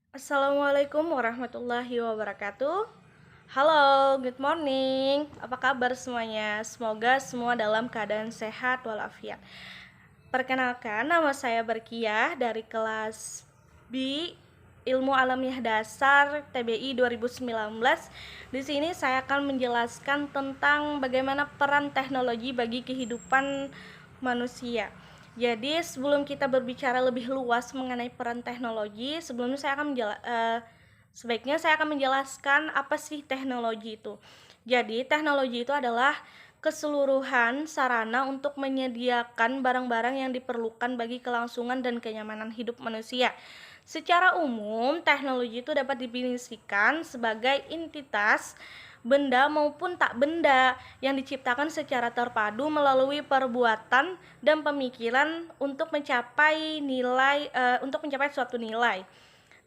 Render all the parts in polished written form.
Assalamualaikum warahmatullahi wabarakatuh. Halo, good morning. Apa kabar semuanya? Semoga semua dalam keadaan sehat walafiat. Perkenalkan, nama saya Berkiah dari kelas B Ilmu Alamiah Dasar TBI 2019. Di sini saya akan menjelaskan tentang bagaimana peran teknologi bagi kehidupan manusia. Jadi sebelum kita berbicara lebih luas mengenai peran teknologi, sebelumnya sebaiknya saya akan menjelaskan apa sih teknologi itu. Jadi teknologi itu adalah keseluruhan sarana untuk menyediakan barang-barang yang diperlukan bagi kelangsungan dan kenyamanan hidup manusia. Secara umum, teknologi itu dapat definisikan sebagai entitas benda maupun tak benda yang diciptakan secara terpadu melalui perbuatan dan pemikiran untuk mencapai suatu nilai.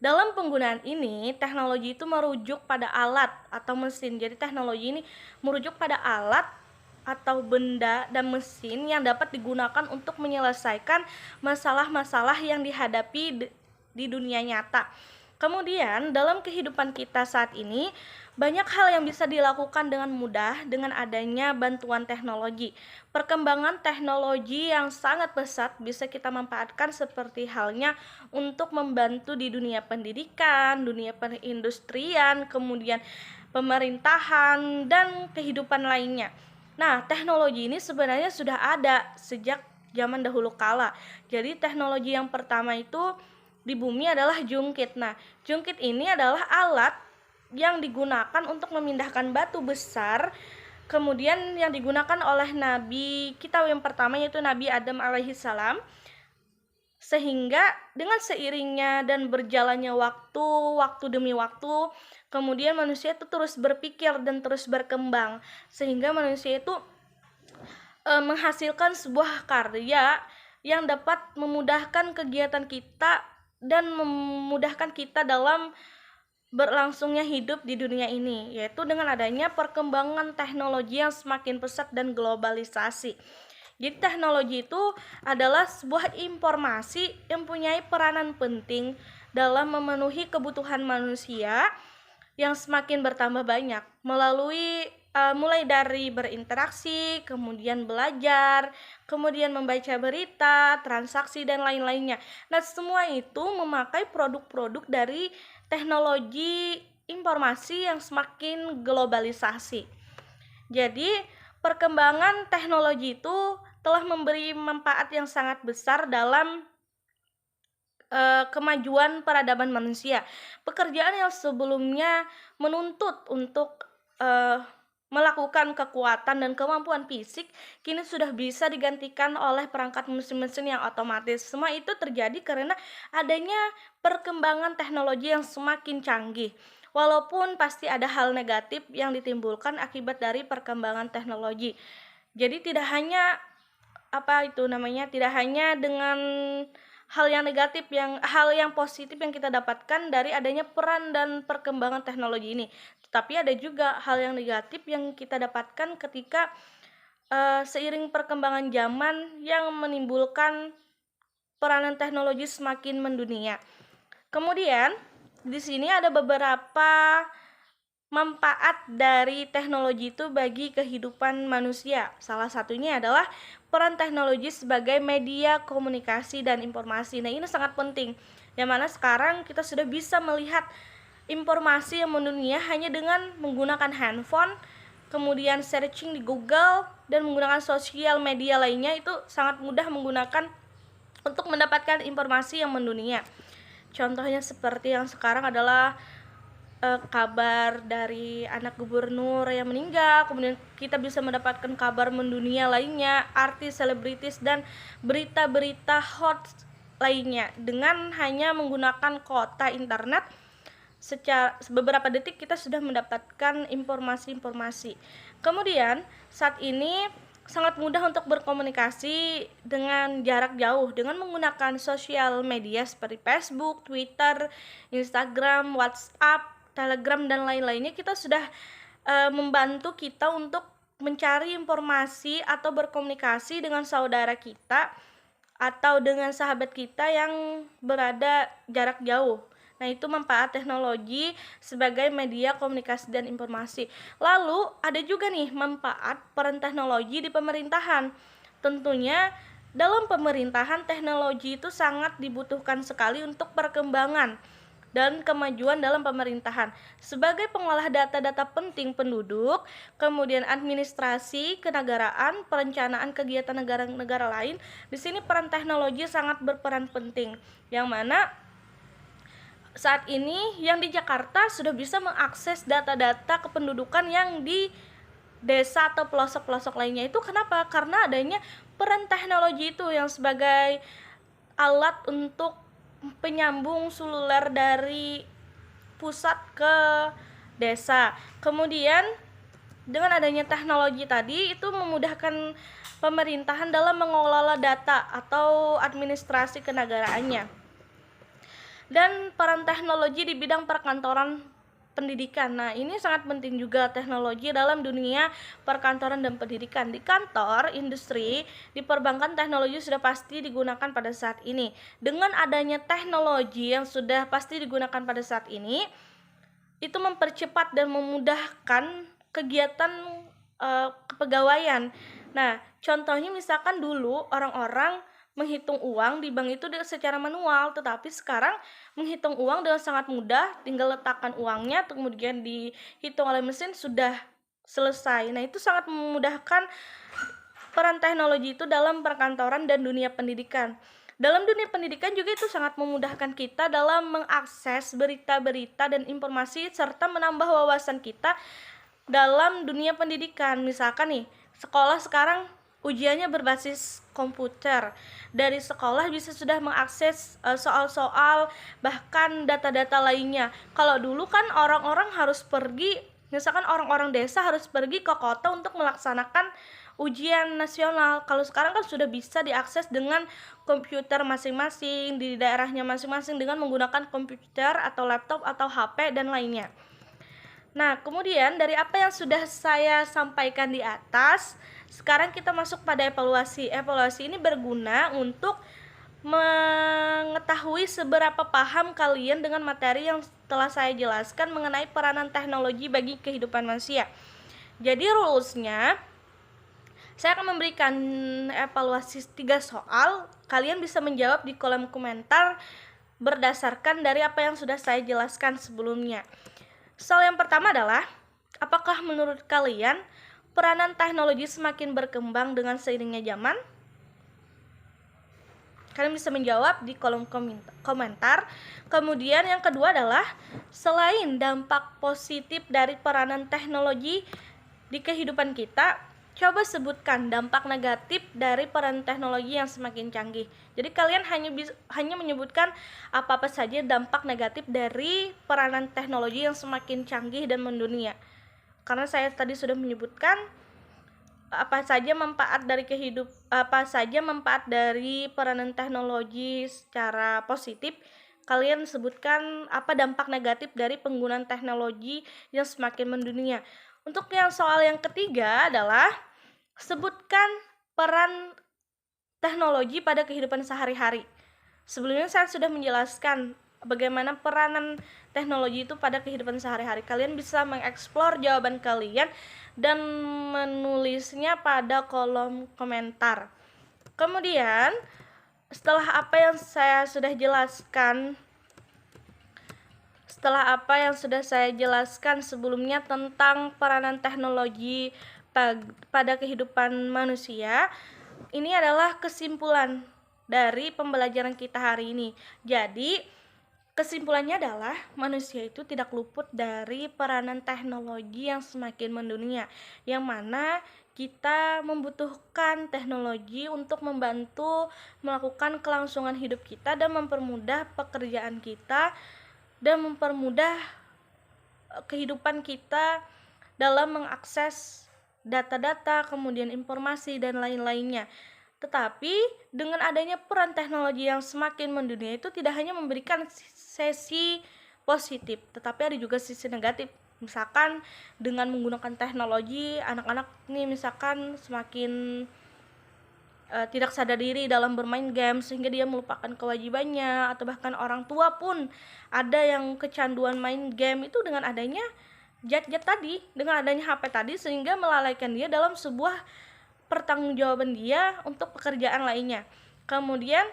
Dalam penggunaan ini, teknologi itu merujuk pada alat atau mesin. Jadi teknologi ini merujuk pada alat atau benda dan mesin yang dapat digunakan untuk menyelesaikan masalah-masalah yang dihadapi di dunia nyata. Kemudian, dalam kehidupan kita saat ini, banyak hal yang bisa dilakukan dengan mudah dengan adanya bantuan teknologi. Perkembangan teknologi yang sangat pesat bisa kita manfaatkan seperti halnya untuk membantu di dunia pendidikan, dunia perindustrian, kemudian pemerintahan, dan kehidupan lainnya. Nah, teknologi ini sebenarnya sudah ada sejak zaman dahulu kala. Jadi teknologi yang pertama itu di bumi adalah jungkit. Nah, jungkit ini adalah alat yang digunakan untuk memindahkan batu besar, kemudian yang digunakan oleh nabi kita yang pertama yaitu Nabi Adam alaihi salam, sehingga dengan seiringnya dan berjalannya waktu demi waktu, kemudian manusia itu terus berpikir dan terus berkembang, sehingga manusia itu menghasilkan sebuah karya yang dapat memudahkan kegiatan kita dan memudahkan kita dalam berlangsungnya hidup di dunia ini, yaitu dengan adanya perkembangan teknologi yang semakin pesat dan globalisasi. Jadi teknologi itu adalah sebuah informasi yang mempunyai peranan penting dalam memenuhi kebutuhan manusia yang semakin bertambah banyak melalui mulai dari berinteraksi, kemudian belajar, kemudian membaca berita, transaksi, dan lain-lainnya. Nah, semua itu memakai produk-produk dari teknologi informasi yang semakin globalisasi. Jadi, perkembangan teknologi itu telah memberi manfaat yang sangat besar dalam kemajuan peradaban manusia. Pekerjaan yang sebelumnya menuntut untuk melakukan kekuatan dan kemampuan fisik, kini sudah bisa digantikan oleh perangkat mesin-mesin yang otomatis. Semua itu terjadi karena adanya perkembangan teknologi yang semakin canggih. Walaupun pasti ada hal negatif yang ditimbulkan akibat dari perkembangan teknologi. Jadi tidak hanya dengan hal yang positif yang kita dapatkan dari adanya peran dan perkembangan teknologi ini, tetapi ada juga hal yang negatif yang kita dapatkan ketika seiring perkembangan zaman yang menimbulkan peranan teknologi semakin mendunia. Kemudian di sini ada beberapa manfaat dari teknologi itu bagi kehidupan manusia. Salah satunya adalah peran teknologi sebagai media komunikasi dan informasi. Nah, ini sangat penting. Yang mana sekarang kita sudah bisa melihat informasi yang mendunia hanya dengan menggunakan handphone, kemudian searching di Google, dan menggunakan sosial media lainnya. Itu sangat mudah menggunakan untuk mendapatkan informasi yang mendunia. Contohnya seperti yang sekarang adalah kabar dari anak gubernur yang meninggal, kemudian kita bisa mendapatkan kabar mendunia lainnya, artis, selebritis, dan berita-berita hot lainnya dengan hanya menggunakan kuota internet. Secara beberapa detik kita sudah mendapatkan informasi-informasi. Kemudian saat ini sangat mudah untuk berkomunikasi dengan jarak jauh dengan menggunakan sosial media seperti Facebook, Twitter, Instagram, WhatsApp, Telegram, dan lain-lainnya. Kita sudah membantu kita untuk mencari informasi atau berkomunikasi dengan saudara kita atau dengan sahabat kita yang berada jarak jauh. Nah, itu manfaat teknologi sebagai media komunikasi dan informasi. Lalu, ada juga nih manfaat peran teknologi di pemerintahan. Tentunya, dalam pemerintahan teknologi itu sangat dibutuhkan sekali untuk perkembangan dan kemajuan dalam pemerintahan. Sebagai pengolah data-data penting penduduk, kemudian administrasi, kenegaraan, perencanaan kegiatan negara-negara lain, di sini peran teknologi sangat berperan penting. Yang mana saat ini yang di Jakarta sudah bisa mengakses data-data kependudukan yang di desa atau pelosok-pelosok lainnya. Itu kenapa? Karena adanya peran teknologi itu yang sebagai alat untuk penyambung seluler dari pusat ke desa. Kemudian dengan adanya teknologi tadi itu memudahkan pemerintahan dalam mengelola data atau administrasi kenegaraannya. Dan peran teknologi di bidang perkantoran pendidikan. Nah, ini sangat penting juga teknologi dalam dunia perkantoran dan pendidikan. Di kantor, industri, di perbankan teknologi sudah pasti digunakan pada saat ini. Dengan adanya teknologi yang sudah pasti digunakan pada saat ini, itu mempercepat dan memudahkan kegiatan kepegawaian. Nah, contohnya misalkan dulu orang-orang menghitung uang di bank itu secara manual, tetapi sekarang menghitung uang dengan sangat mudah, tinggal letakkan uangnya kemudian dihitung oleh mesin sudah selesai. Nah, itu sangat memudahkan peran teknologi itu dalam perkantoran dan dunia pendidikan. Dalam dunia pendidikan juga itu sangat memudahkan kita dalam mengakses berita-berita dan informasi serta menambah wawasan kita dalam dunia pendidikan. Misalkan nih, sekolah sekarang ujiannya berbasis komputer. Dari sekolah bisa sudah mengakses soal-soal bahkan data-data lainnya. Kalau dulu kan orang-orang harus pergi, misalkan orang-orang desa harus pergi ke kota untuk melaksanakan ujian nasional. Kalau sekarang kan sudah bisa diakses dengan komputer masing-masing di daerahnya masing-masing dengan menggunakan komputer atau laptop atau HP dan lainnya. Nah, kemudian dari apa yang sudah saya sampaikan di atas, sekarang kita masuk pada evaluasi. Evaluasi ini berguna untuk mengetahui seberapa paham kalian dengan materi yang telah saya jelaskan mengenai peranan teknologi bagi kehidupan manusia. Jadi rules-nya, saya akan memberikan evaluasi 3 soal. Kalian bisa menjawab di kolom komentar berdasarkan dari apa yang sudah saya jelaskan sebelumnya. Soal yang pertama adalah, apakah menurut kalian peranan teknologi semakin berkembang dengan seiringnya zaman? Kalian bisa menjawab di kolom komentar. Kemudian yang kedua adalah, selain dampak positif dari peranan teknologi di kehidupan kita, coba sebutkan dampak negatif dari peran teknologi yang semakin canggih. Jadi kalian hanya menyebutkan apa-apa saja dampak negatif dari peranan teknologi yang semakin canggih dan mendunia. Karena saya tadi sudah menyebutkan apa saja manfaat dari peranan teknologi secara positif. Kalian sebutkan apa dampak negatif dari penggunaan teknologi yang semakin mendunia. Untuk yang soal yang ketiga adalah, sebutkan peran teknologi pada kehidupan sehari-hari. Sebelumnya saya sudah menjelaskan bagaimana peranan teknologi itu pada kehidupan sehari-hari. Kalian bisa mengeksplor jawaban kalian dan menulisnya pada kolom komentar. Kemudian, setelah apa yang sudah saya jelaskan sebelumnya tentang peranan teknologi pada kehidupan manusia, ini adalah kesimpulan dari pembelajaran kita hari ini. Jadi, kesimpulannya adalah manusia itu tidak luput dari peranan teknologi yang semakin mendunia, yang mana kita membutuhkan teknologi untuk membantu melakukan kelangsungan hidup kita dan mempermudah pekerjaan kita dan mempermudah kehidupan kita dalam mengakses data-data, kemudian informasi dan lain-lainnya. Tetapi dengan adanya peran teknologi yang semakin mendunia itu tidak hanya memberikan sisi positif, tetapi ada juga sisi negatif. Misalkan dengan menggunakan teknologi, anak-anak nih misalkan semakin tidak sadar diri dalam bermain game sehingga dia melupakan kewajibannya, atau bahkan orang tua pun ada yang kecanduan main game itu dengan adanya gadget tadi, dengan adanya HP tadi, sehingga melalaikan dia dalam sebuah pertanggungjawaban dia untuk pekerjaan lainnya. Kemudian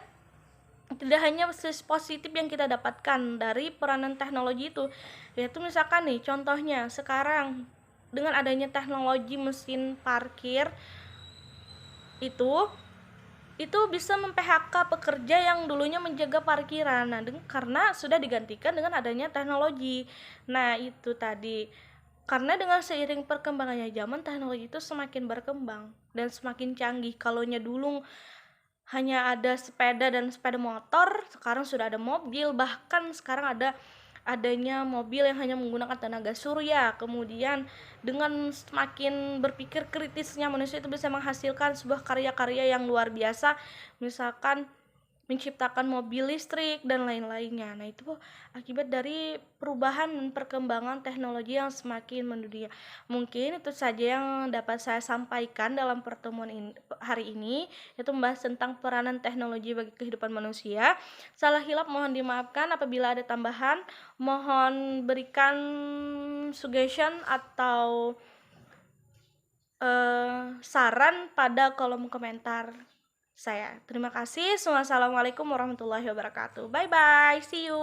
tidak hanya sisi positif yang kita dapatkan dari peranan teknologi itu, yaitu misalkan nih contohnya sekarang dengan adanya teknologi mesin parkir itu bisa mem-PHK pekerja yang dulunya menjaga parkiran. Nah, karena sudah digantikan dengan adanya teknologi. Nah, itu tadi. Karena dengan seiring perkembangannya zaman, teknologi itu semakin berkembang dan semakin canggih. Kalaunya dulu hanya ada sepeda dan sepeda motor, sekarang sudah ada mobil, bahkan sekarang adanya mobil yang hanya menggunakan tenaga surya. Kemudian dengan semakin berpikir kritisnya, manusia itu bisa menghasilkan sebuah karya-karya yang luar biasa, misalkan menciptakan mobil listrik dan lain-lainnya. Nah, itu akibat dari perubahan dan perkembangan teknologi yang semakin mendunia. Mungkin itu saja yang dapat saya sampaikan dalam pertemuan hari ini, yaitu membahas tentang peranan teknologi bagi kehidupan manusia. Salah hilap mohon dimaafkan. Apabila ada tambahan, mohon berikan suggestion atau saran pada kolom komentar saya. Terima kasih. Wassalamualaikum warahmatullahi wabarakatuh. Bye bye. See you.